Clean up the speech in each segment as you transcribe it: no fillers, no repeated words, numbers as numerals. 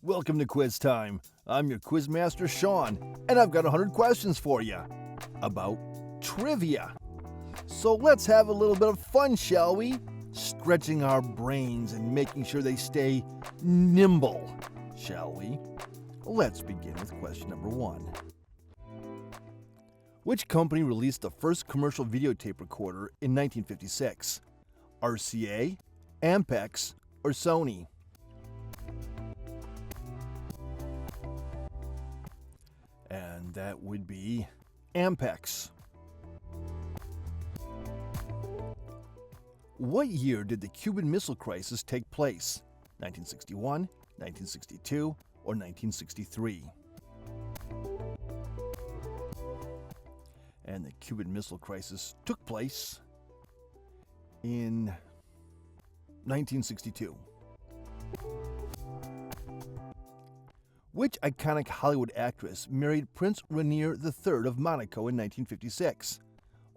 Welcome to Quiz Time. I'm your Quizmaster Sean, and I've got 100 questions for you about trivia. So let's have a little bit of fun, shall we? Stretching our brains and making sure they stay nimble, shall we? Let's begin with question number 1. Which company released the first commercial videotape recorder in 1956? RCA, Ampex, or Sony? And that would be Ampex. What year did the Cuban Missile Crisis take place? 1961, 1962, or 1963? And the Cuban Missile Crisis took place in 1962. Which iconic Hollywood actress married Prince Rainier III of Monaco in 1956?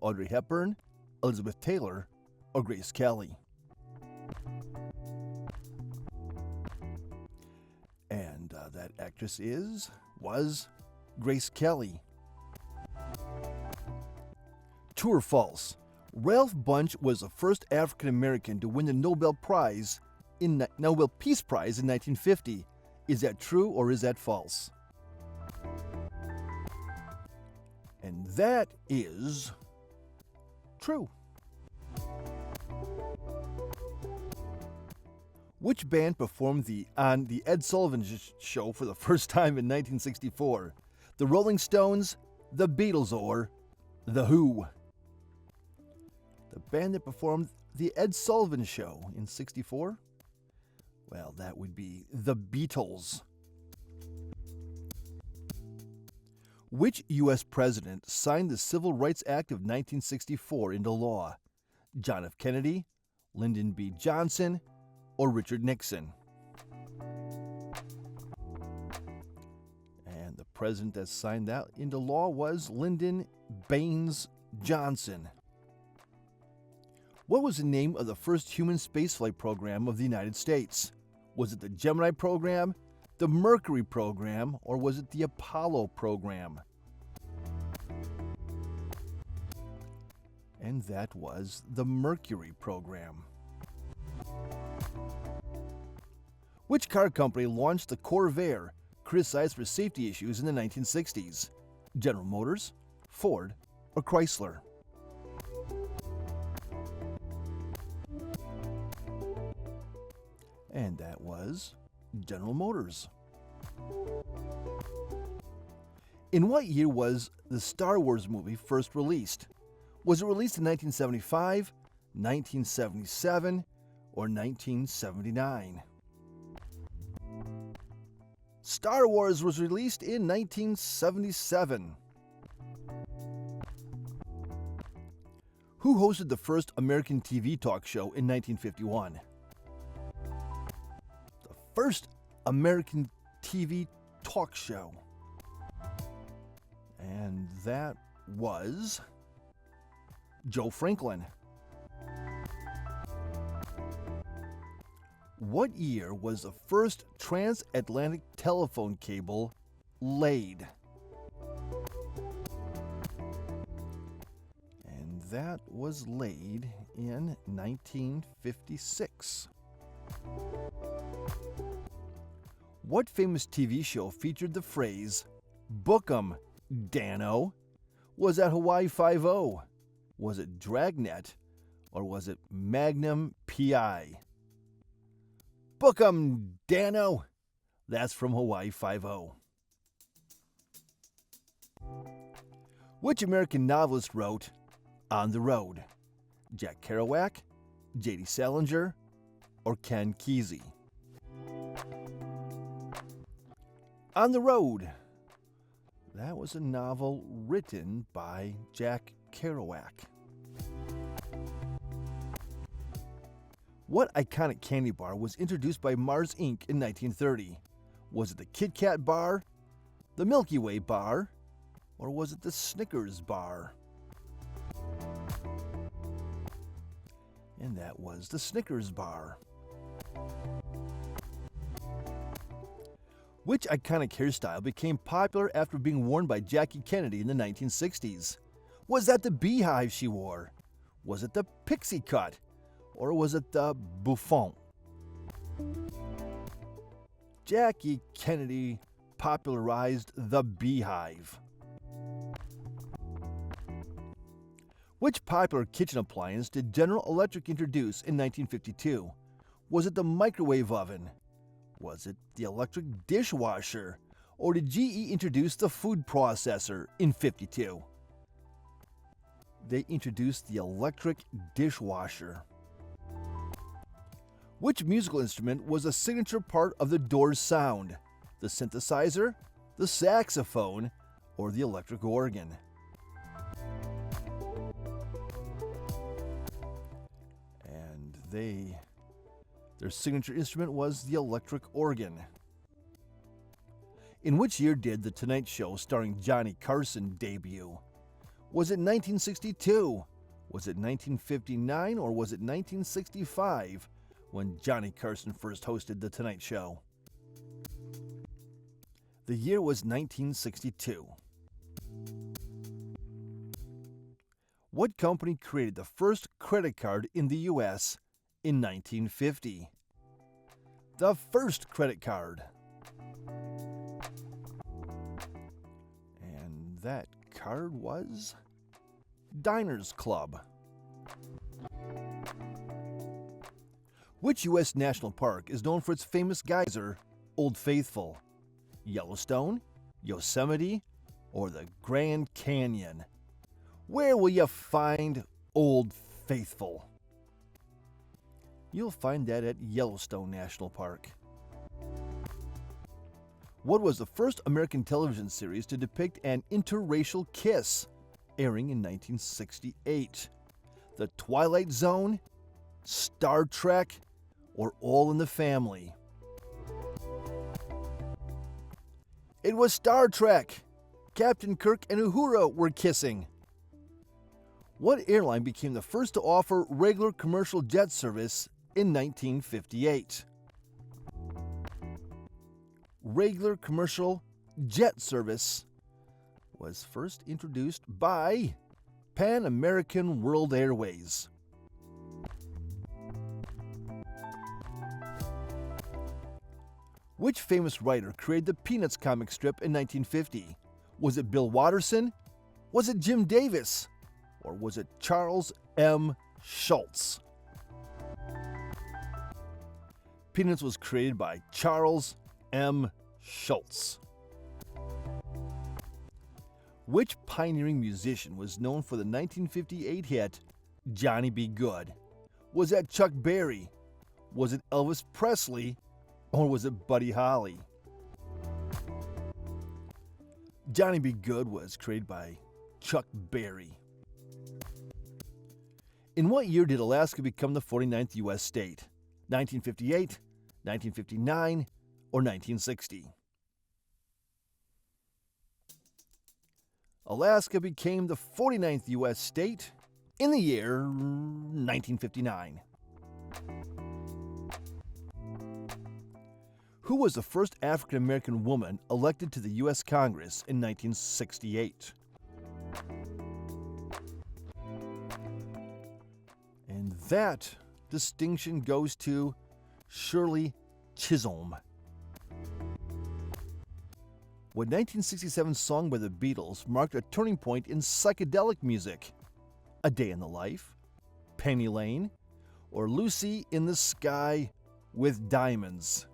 Audrey Hepburn, Elizabeth Taylor, or Grace Kelly? And that actress was Grace Kelly. True or false? Ralph Bunche was the first African American to win the Nobel Peace Prize in 1950. Is that true or is that false? And that is true. Which band performed on the Ed Sullivan Show for the first time in 1964? The Rolling Stones, the Beatles, or The Who? The band that performed the Ed Sullivan Show in 64? Well, that would be the Beatles. Which U.S. president signed the Civil Rights Act of 1964 into law? John F. Kennedy, Lyndon B. Johnson, or Richard Nixon? And the president that signed that into law was Lyndon Baines Johnson. What was the name of the first human spaceflight program of the United States? Was it the Gemini program, the Mercury program, or was it the Apollo program? And that was the Mercury program. Which car company launched the Corvair, criticized for safety issues in the 1960s? General Motors, Ford, or Chrysler? And that was General Motors. In what year was the Star Wars movie first released? Was it released in 1975, 1977, or 1979? Star Wars was released in 1977. Who hosted the first American TV talk show in 1951? First American TV talk show. And that was Joe Franklin. What year was the first transatlantic telephone cable laid? And that was laid in 1956. What famous TV show featured the phrase, "Book 'em, Dano"? Was that Hawaii Five-0? Was it Dragnet? Or was it Magnum P.I.? Book 'em, Dano. That's from Hawaii Five-0. Which American novelist wrote On the Road? Jack Kerouac, J.D. Salinger, or Ken Kesey? On the Road. That was a novel written by Jack Kerouac. What iconic candy bar was introduced by Mars Inc. in 1930? Was it the Kit Kat bar, the Milky Way bar, or was it the Snickers bar? And that was the Snickers bar. Which iconic hairstyle became popular after being worn by Jackie Kennedy in the 1960s? Was that the beehive she wore? Was it the pixie cut? Or was it the bouffant? Jackie Kennedy popularized the beehive. Which popular kitchen appliance did General Electric introduce in 1952? Was it the microwave oven? Was it the electric dishwasher? Or did GE introduce the food processor in 52? They introduced the electric dishwasher. Which musical instrument was a signature part of the Doors' sound? The synthesizer, the saxophone, or the electric organ? And their signature instrument was the electric organ. In which year did The Tonight Show starring Johnny Carson debut? Was it 1962? Was it 1959? Or was it 1965 when Johnny Carson first hosted The Tonight Show? The year was 1962. What company created the first credit card in the U.S. in 1950? The first credit card. And that card was Diners Club. Which U.S. national park is known for its famous geyser, Old Faithful? Yellowstone, Yosemite, or the Grand Canyon? Where will you find Old Faithful? You'll find that at Yellowstone National Park. What was the first American television series to depict an interracial kiss, airing in 1968? The Twilight Zone, Star Trek, or All in the Family? It was Star Trek. Captain Kirk and Uhura were kissing. What airline became the first to offer regular commercial jet service in 1958? Regular commercial jet service was first introduced by Pan American World Airways. Which famous writer created the Peanuts comic strip in 1950? Was it Bill Watterson? Was it Jim Davis? Or was it Charles M. Schulz? Peanuts was created by Charles M. Schulz. Which pioneering musician was known for the 1958 hit Johnny Be Good? Was that Chuck Berry? Was it Elvis Presley? Or was it Buddy Holly? Johnny Be Good was created by Chuck Berry. In what year did Alaska become the 49th U.S. state? 1958, 1959, or 1960? Alaska became the 49th U.S. state in the year 1959. Who was the first African American woman elected to the U.S. Congress in 1968? And that distinction goes to Shirley Chisholm. What 1967 song by the Beatles marked a turning point in psychedelic music? A Day in the Life, Penny Lane, or Lucy in the Sky with Diamonds?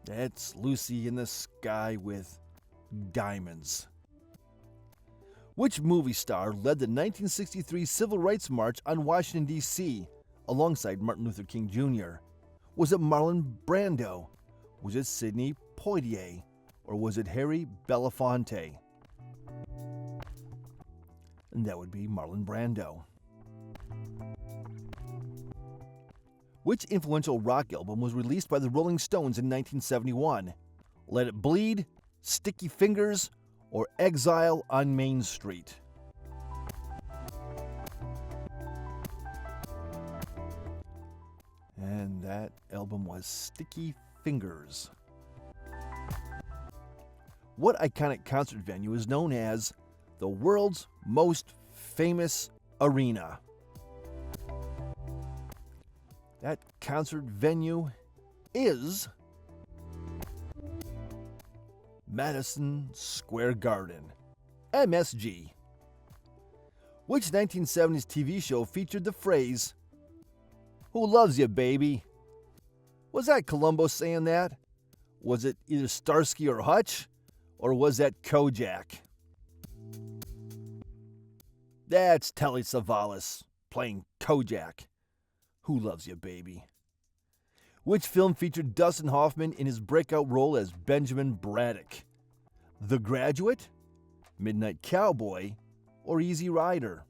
That's Lucy in the Sky with Diamonds. Which movie star led the 1963 Civil Rights March on Washington, D.C., alongside Martin Luther King Jr.? Was it Marlon Brando? Was it Sidney Poitier? Or was it Harry Belafonte? And that would be Marlon Brando. Which influential rock album was released by the Rolling Stones in 1971? Let It Bleed, Sticky Fingers, or Exile on Main Street? And that album was Sticky Fingers. What iconic concert venue is known as the world's most famous arena? That concert venue is Madison Square Garden, MSG. Which 1970s TV show featured the phrase, "Who loves you, baby"? Was that Columbo saying that? Was it either Starsky or Hutch? Or was that Kojak? That's Telly Savalas playing Kojak. Who loves you, baby? Which film featured Dustin Hoffman in his breakout role as Benjamin Braddock? The Graduate, Midnight Cowboy, or Easy Rider?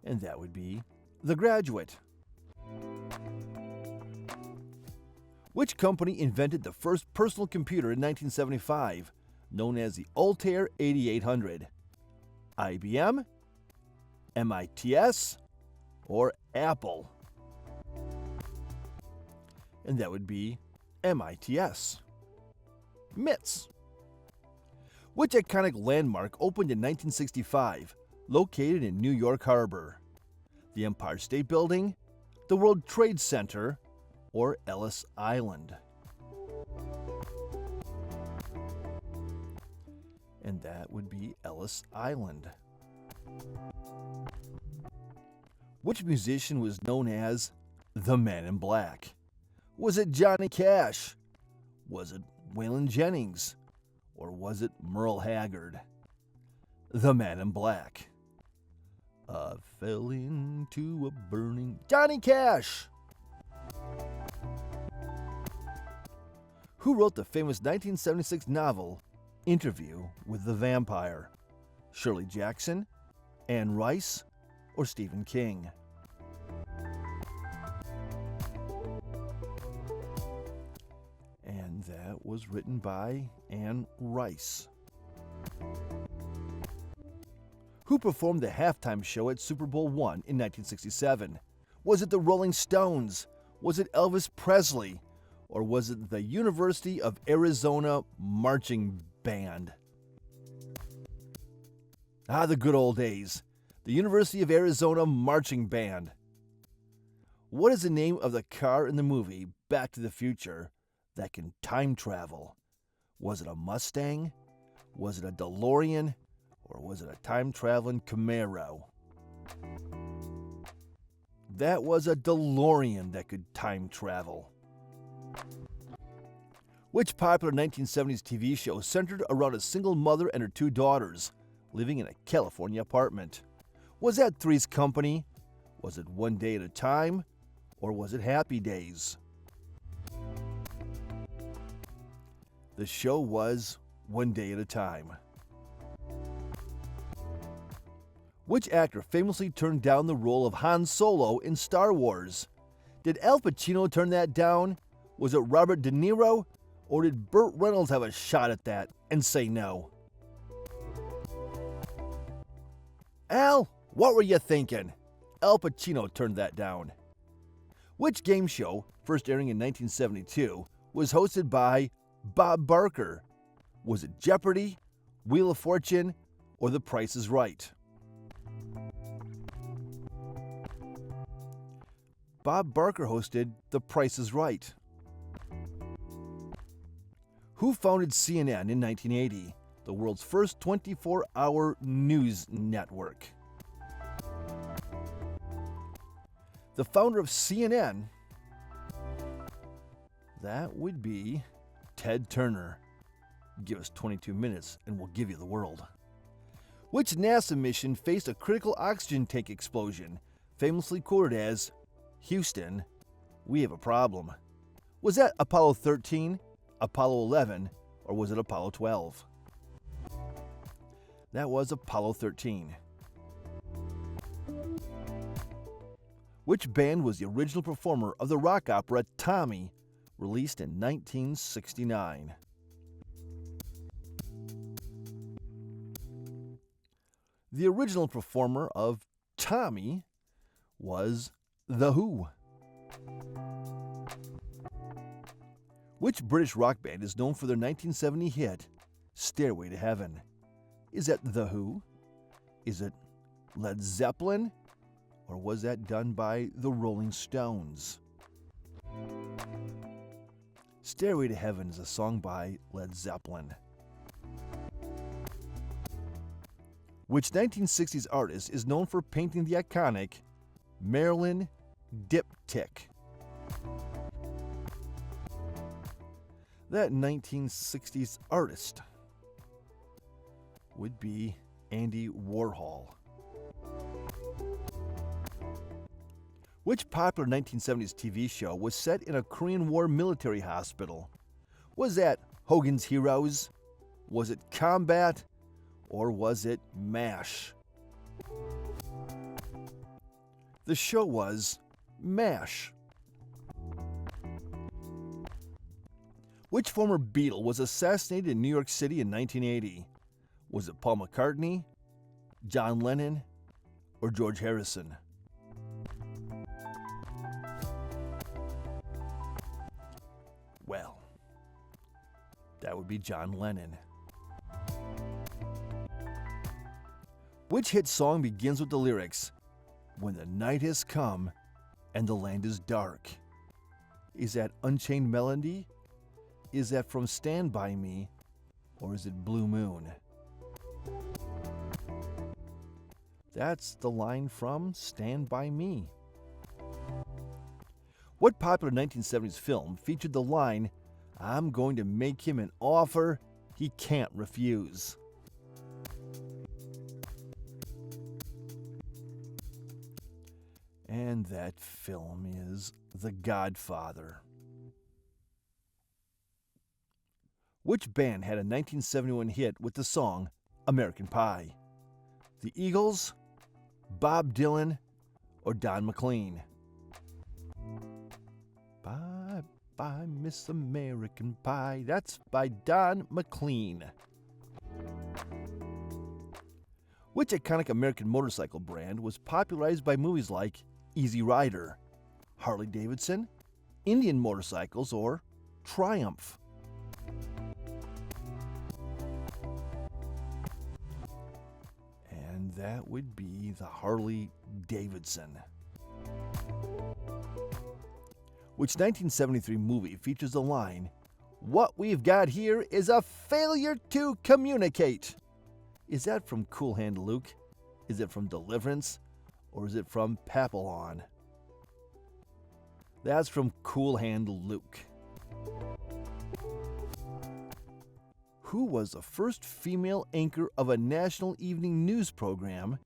And that would be The Graduate. Which company invented the first personal computer in 1975, known as the Altair 8800? IBM, MITS, or Apple? And that would be MITS. MITS. Which iconic landmark opened in 1965, located in New York Harbor? The Empire State Building, the World Trade Center, or Ellis Island? And that would be Ellis Island. Which musician was known as the Man in Black? Was it Johnny Cash? Was it Waylon Jennings? Or was it Merle Haggard? The Man in Black. I fell into a burning... Johnny Cash! Who wrote the famous 1976 novel, Interview with the Vampire? Shirley Jackson, Anne Rice, or Stephen King? And that was written by Anne Rice. Who performed the halftime show at Super Bowl I in 1967? Was it the Rolling Stones? Was it Elvis Presley? Or was it the University of Arizona Marching Band? Ah, the good old days. The University of Arizona Marching Band. What is the name of the car in the movie Back to the Future that can time travel? Was it a Mustang? Was it a DeLorean? Or was it a time-traveling Camaro? That was a DeLorean that could time travel. Which popular 1970s TV show centered around a single mother and her two daughters living in a California apartment? Was that Three's Company? Was it One Day at a Time? Or was it Happy Days? The show was One Day at a Time. Which actor famously turned down the role of Han Solo in Star Wars? Did Al Pacino turn that down? Was it Robert De Niro? Or did Burt Reynolds have a shot at that and say no? Al, what were you thinking? Al Pacino turned that down. Which game show, first airing in 1972, was hosted by Bob Barker? Was it Jeopardy, Wheel of Fortune, or The Price is Right? Bob Barker hosted The Price is Right. Who founded CNN in 1980, the world's first 24-hour news network? The founder of CNN, that would be Ted Turner. Give us 22 minutes and we'll give you the world. Which NASA mission faced a critical oxygen tank explosion, famously quoted as, "Houston, we have a problem"? Was that Apollo 13, Apollo 11, or was it Apollo 12? That was Apollo 13. Which band was the original performer of the rock opera Tommy, released in 1969? The original performer of Tommy was The Who. Which British rock band is known for their 1970 hit, Stairway to Heaven? Is that The Who? Is it Led Zeppelin? Or was that done by the Rolling Stones? Stairway to Heaven is a song by Led Zeppelin. Which 1960s artist is known for painting the iconic Marilyn Diptych? That 1960s artist would be Andy Warhol. Which popular 1970s TV show was set in a Korean War military hospital? Was that Hogan's Heroes? Was it Combat? Or was it MASH? The show was MASH. Which former Beatle was assassinated in New York City in 1980? Was it Paul McCartney, John Lennon, or George Harrison? Well, that would be John Lennon. Which hit song begins with the lyrics, "When the night has come and the land is dark"? Is that Unchained Melody? Is that from Stand By Me? Or is it Blue Moon? That's the line from Stand By Me. What popular 1970s film featured the line, "I'm going to make him an offer he can't refuse"? And that film is The Godfather. Which band had a 1971 hit with the song American Pie? The Eagles, Bob Dylan, or Don McLean? Bye, bye, Miss American Pie. That's by Don McLean. Which iconic American motorcycle brand was popularized by movies like Easy Rider, Harley Davidson, Indian Motorcycles, or Triumph? And that would be the Harley Davidson. Which 1973 movie features the line, "What we've got here is a failure to communicate"? Is that from Cool Hand Luke? Is it from Deliverance? Or is it from Papillon? That's from Cool Hand Luke. Who was the first female anchor of a national evening news program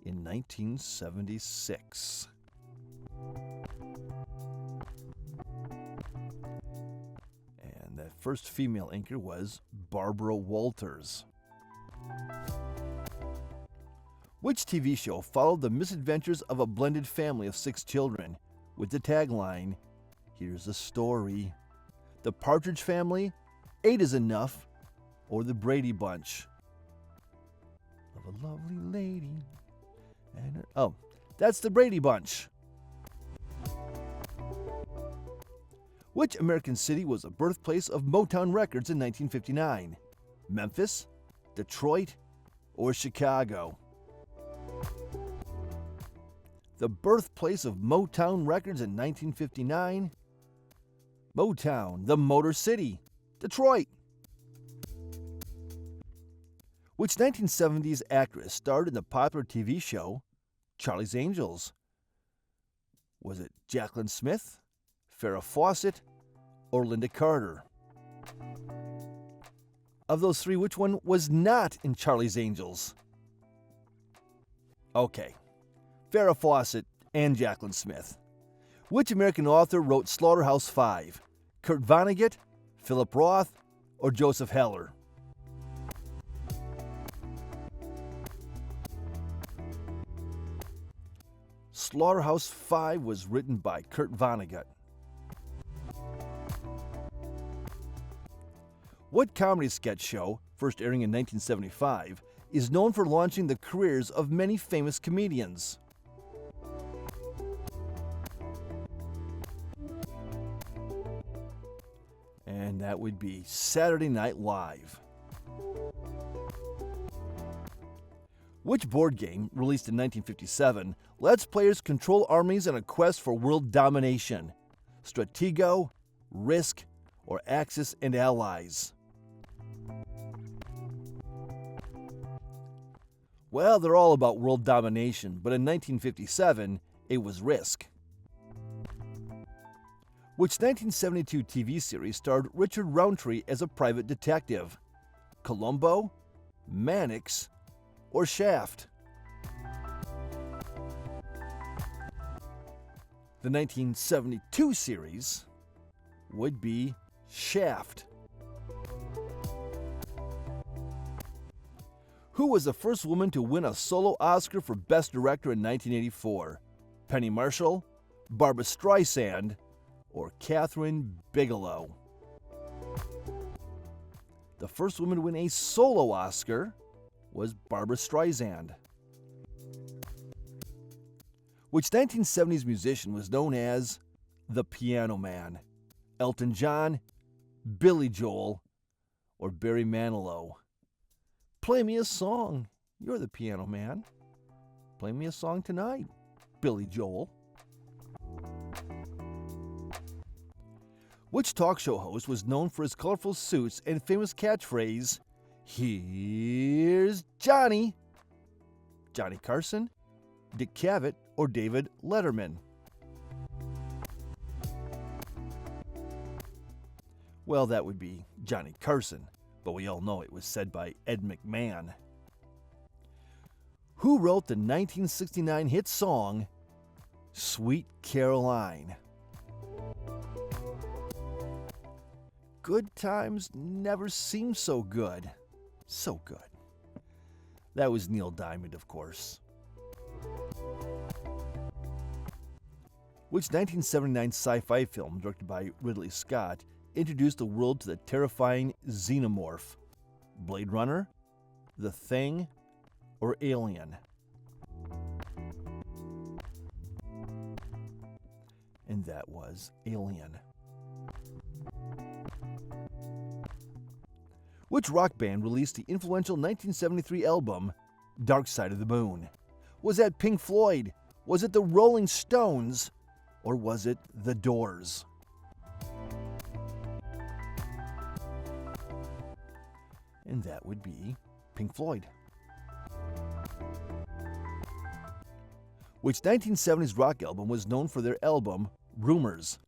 in 1976? And that first female anchor was Barbara Walters. Which TV show followed the misadventures of a blended family of 6 children with the tagline, "Here's the story"? The Partridge Family, 8 is Enough, or the Brady Bunch? Of a lovely lady and that's the Brady Bunch. Which American city was the birthplace of Motown Records in 1959? Memphis, Detroit, or Chicago? The birthplace of Motown Records in 1959? Motown, the Motor City, Detroit. Which 1970s actress starred in the popular TV show Charlie's Angels? Was it Jaclyn Smith, Farrah Fawcett, or Linda Carter? Of those 3, which one was not in Charlie's Angels? Okay, Farrah Fawcett and Jaclyn Smith. Which American author wrote Slaughterhouse-Five? Kurt Vonnegut, Philip Roth, or Joseph Heller? Slaughterhouse-Five was written by Kurt Vonnegut. What comedy sketch show, first airing in 1975, is known for launching the careers of many famous comedians? And And that would be Saturday Night Live. Which board game, released in 1957, lets players control armies in a quest for world domination? Stratego, Risk, or Axis and Allies? Well, they're all about world domination, but in 1957, it was Risk. Which 1972 TV series starred Richard Roundtree as a private detective? Columbo, Mannix, or Shaft? The 1972 series would be Shaft. Who was the first woman to win a solo Oscar for Best Director in 1984? Penny Marshall, Barbra Streisand, or Catherine Bigelow? The first woman to win a solo Oscar was Barbra Streisand. Which 1970s musician was known as the Piano Man? Elton John, Billy Joel, or Barry Manilow? Play me a song. You're the Piano Man. Play me a song tonight, Billy Joel. Which talk show host was known for his colorful suits and famous catchphrase, "Here's Johnny"? Johnny Carson, Dick Cavett, or David Letterman? Well, that would be Johnny Carson, but we all know it was said by Ed McMahon. Who wrote the 1969 hit song, Sweet Caroline? Good times never seem so good. So good. That was Neil Diamond, of course. Which 1979 sci-fi film, directed by Ridley Scott, introduced the world to the terrifying xenomorph? Blade Runner, The Thing, or Alien? And that was Alien. Which rock band released the influential 1973 album, Dark Side of the Moon? Was that Pink Floyd? Was it the Rolling Stones? Or was it The Doors? And that would be Pink Floyd. Which 1970s rock album was known for their album, Rumors?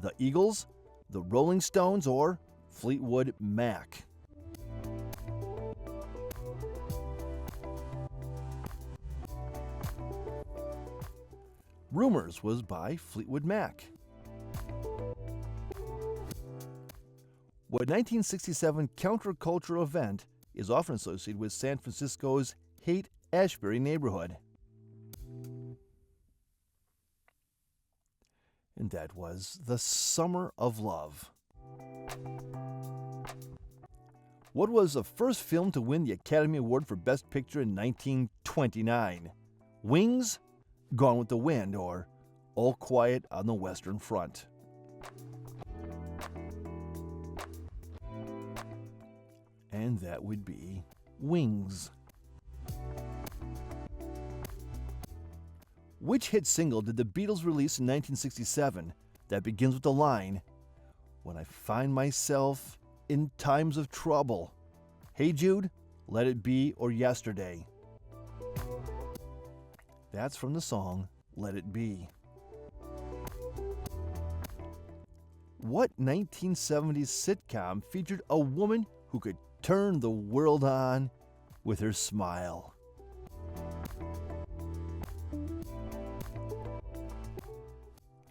The Eagles, the Rolling Stones, or Fleetwood Mac? Rumors was by Fleetwood Mac. What 1967 countercultural event is often associated with San Francisco's Haight-Ashbury neighborhood? And that was the Summer of Love. What was the first film to win the Academy Award for Best Picture in 1929? Wings, Gone with the Wind, or All Quiet on the Western Front? And that would be Wings. Which hit single did the Beatles release in 1967 that begins with the line, "When I find myself in times of trouble"? Hey Jude, Let It Be, or Yesterday? That's from the song Let It Be. What 1970s sitcom featured a woman who could turn the world on with her smile?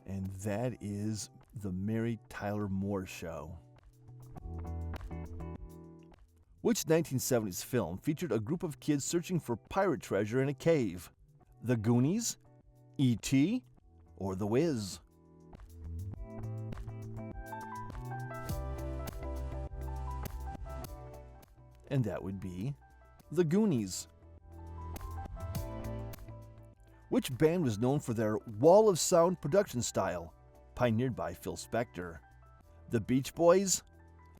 And that is The Mary Tyler Moore Show. Which 1970s film featured a group of kids searching for pirate treasure in a cave? The Goonies, E.T., or The Wiz? And that would be The Goonies. Which band was known for their wall of sound production style, pioneered by Phil Spector? The Beach Boys,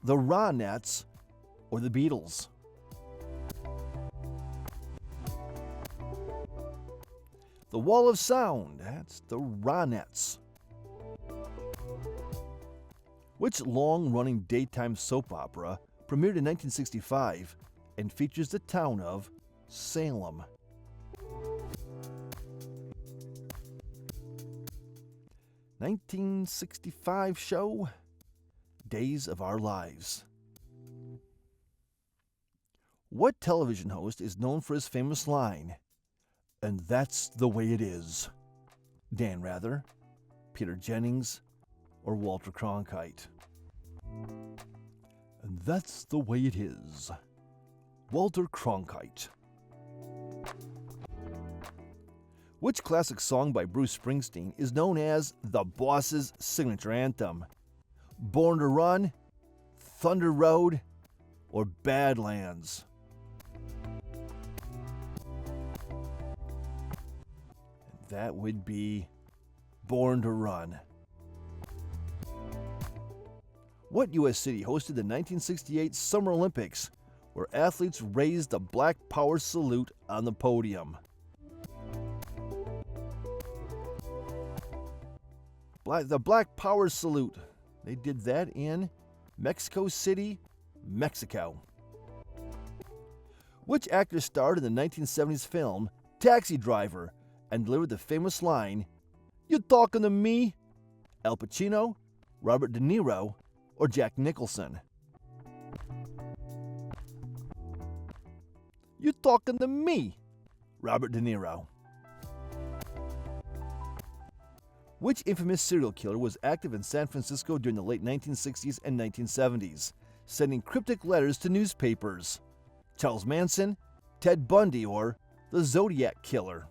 the Ronettes, or the Beatles? The Wall of Sound, that's the Ronettes. Which long-running daytime soap opera premiered in 1965 and features the town of Salem? (1965) show, Days of Our Lives. What television host is known for his famous line, "And that's the way it is"? Dan Rather, Peter Jennings, or Walter Cronkite? And that's the way it is. Walter Cronkite. Which classic song by Bruce Springsteen is known as the Boss's signature anthem? Born to Run, Thunder Road, or Badlands? That would be Born to Run. What U.S. city hosted the 1968 Summer Olympics, where athletes raised the Black Power salute on the podium? The Black Power salute. They did that in Mexico City, Mexico. Which actor starred in the 1970s film Taxi Driver and delivered the famous line, "You talking to me?" Al Pacino, Robert De Niro, or Jack Nicholson? "You talking to me?" Robert De Niro. Which infamous serial killer was active in San Francisco during the late 1960s and 1970s, sending cryptic letters to newspapers? Charles Manson, Ted Bundy, or the Zodiac Killer?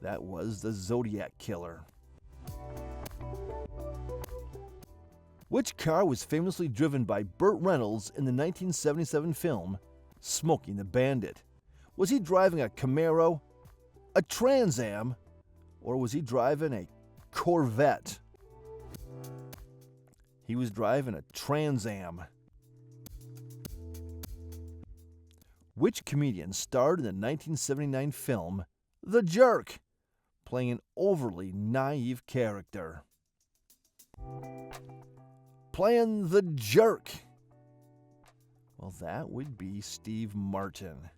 That was the Zodiac Killer. Which car was famously driven by Burt Reynolds in the 1977 film Smokey the Bandit? Was he driving a Camaro, a Trans Am, or was he driving a Corvette? He was driving a Trans Am. Which comedian starred in the 1979 film The Jerk, playing an overly naive character? Playing the jerk. Well, that would be Steve Martin.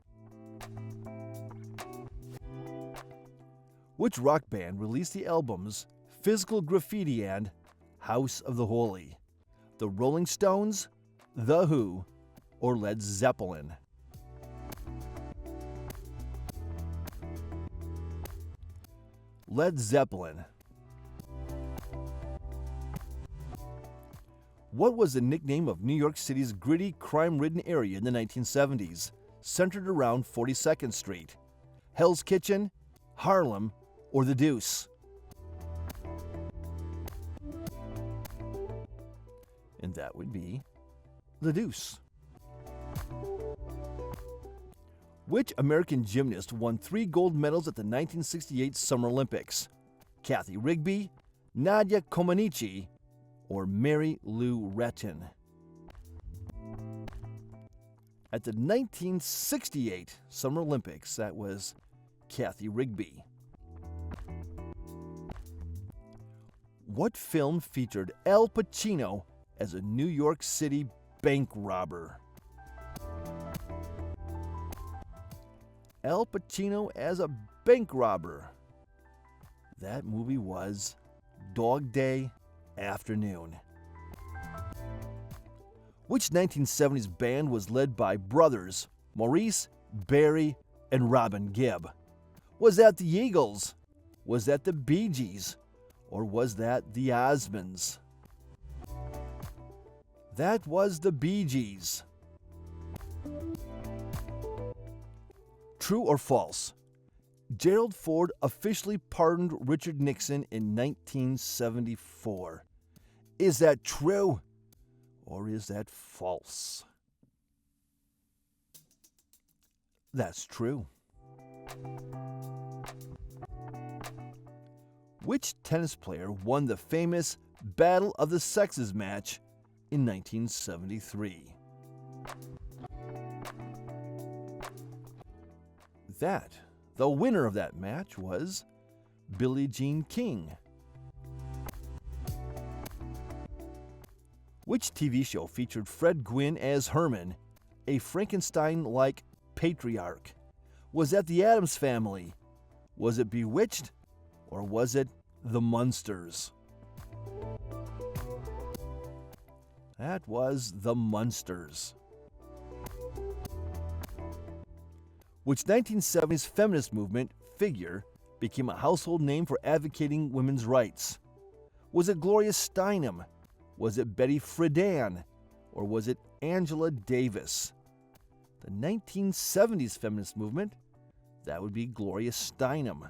Which rock band released the albums Physical Graffiti and House of the Holy? The Rolling Stones, The Who, or Led Zeppelin? Led Zeppelin. What was the nickname of New York City's gritty, crime-ridden area in the 1970s, centered around 42nd Street? Hell's Kitchen, Harlem, or the Deuce? And that would be the Deuce. Which American gymnast won 3 gold medals at the 1968 Summer Olympics? Kathy Rigby, Nadia Comaneci, or Mary Lou Retton? At the 1968 Summer Olympics, that was Kathy Rigby. What film featured Al Pacino as a New York City bank robber? Al Pacino as a bank robber. That movie was Dog Day Afternoon. Which 1970s band was led by brothers Maurice, Barry, and Robin Gibb? Was that the Eagles? Was that the Bee Gees? Or was that the Osmonds? That was the Bee Gees. True or false? Gerald Ford officially pardoned Richard Nixon in 1974. Is that true or is that false? That's true. Which tennis player won the famous Battle of the Sexes match in 1973. The winner of that match was Billie Jean King. Which TV show featured Fred Gwynne as Herman, a Frankenstein-like patriarch? Was that The Addams Family? Was it Bewitched? Or was it The Munsters? That was The Munsters. Which 1970s feminist movement figure became a household name for advocating women's rights? Was it Gloria Steinem? Was it Betty Friedan? Or was it Angela Davis? The 1970s feminist movement, that would be Gloria Steinem.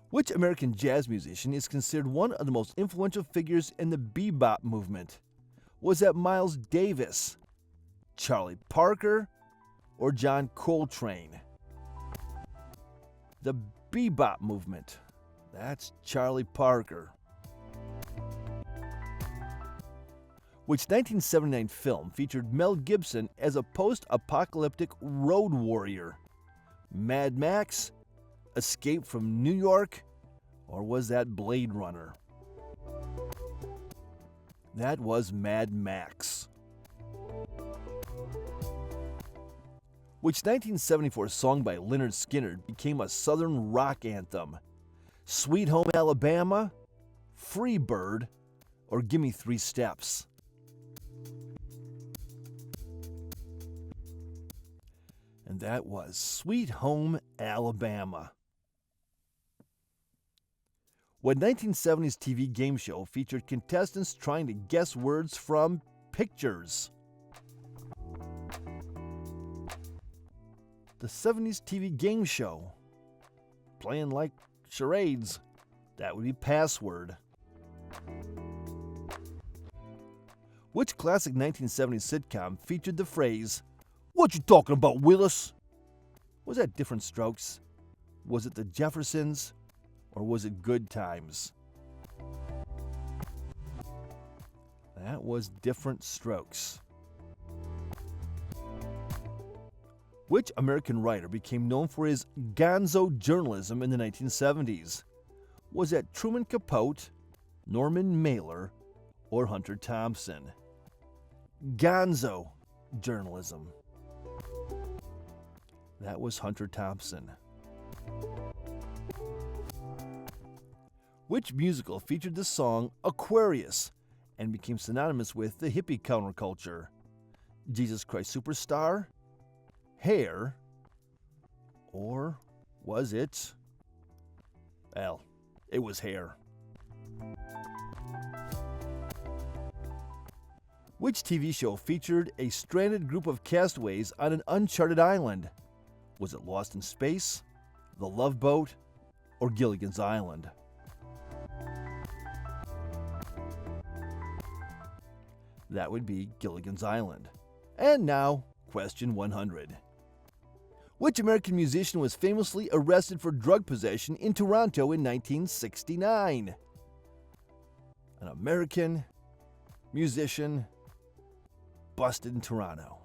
Which American jazz musician is considered one of the most influential figures in the bebop movement? Was that Miles Davis, Charlie Parker, or John Coltrane? The bebop movement, that's Charlie Parker. Which 1979 film featured Mel Gibson as a post-apocalyptic road warrior? Mad Max, Escape from New York, or was that Blade Runner? That was Mad Max. Which 1974 song by Lynyrd Skynyrd became a Southern rock anthem? Sweet Home Alabama, Free Bird, or Gimme 3 Steps? And that was Sweet Home Alabama. What 1970s TV game show featured contestants trying to guess words from pictures? The 70s TV game show. Playing like charades. That would be Password. Which classic 1970s sitcom featured the phrase, "What you talking about, Willis?" Was that Different Strokes? Was it The Jeffersons? Or was it Good Times? That was Different Strokes. Which American writer became known for his gonzo journalism in the 1970s? Was that Truman Capote, Norman Mailer, or Hunter Thompson? Gonzo journalism. That was Hunter Thompson. Which musical featured the song Aquarius and became synonymous with the hippie counterculture? Jesus Christ Superstar, Hair, or was it? Well, it was Hair. Which TV show featured a stranded group of castaways on an uncharted island? Was it Lost in Space, The Love Boat, or Gilligan's Island? That would be Gilligan's Island. And now, question 100. Which American musician was famously arrested for drug possession in Toronto in 1969? An American musician busted in Toronto.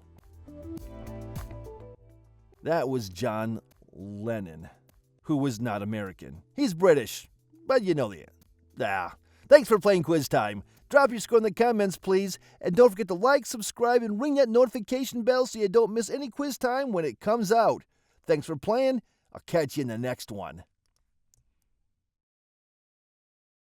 That was John Lennon, who was not American. He's British, but you know the end. Thanks for playing Quiz Time. Drop your score in the comments, please. And don't forget to like, subscribe, and ring that notification bell so you don't miss any Quiz Time when it comes out. Thanks for playing. I'll catch you in the next one.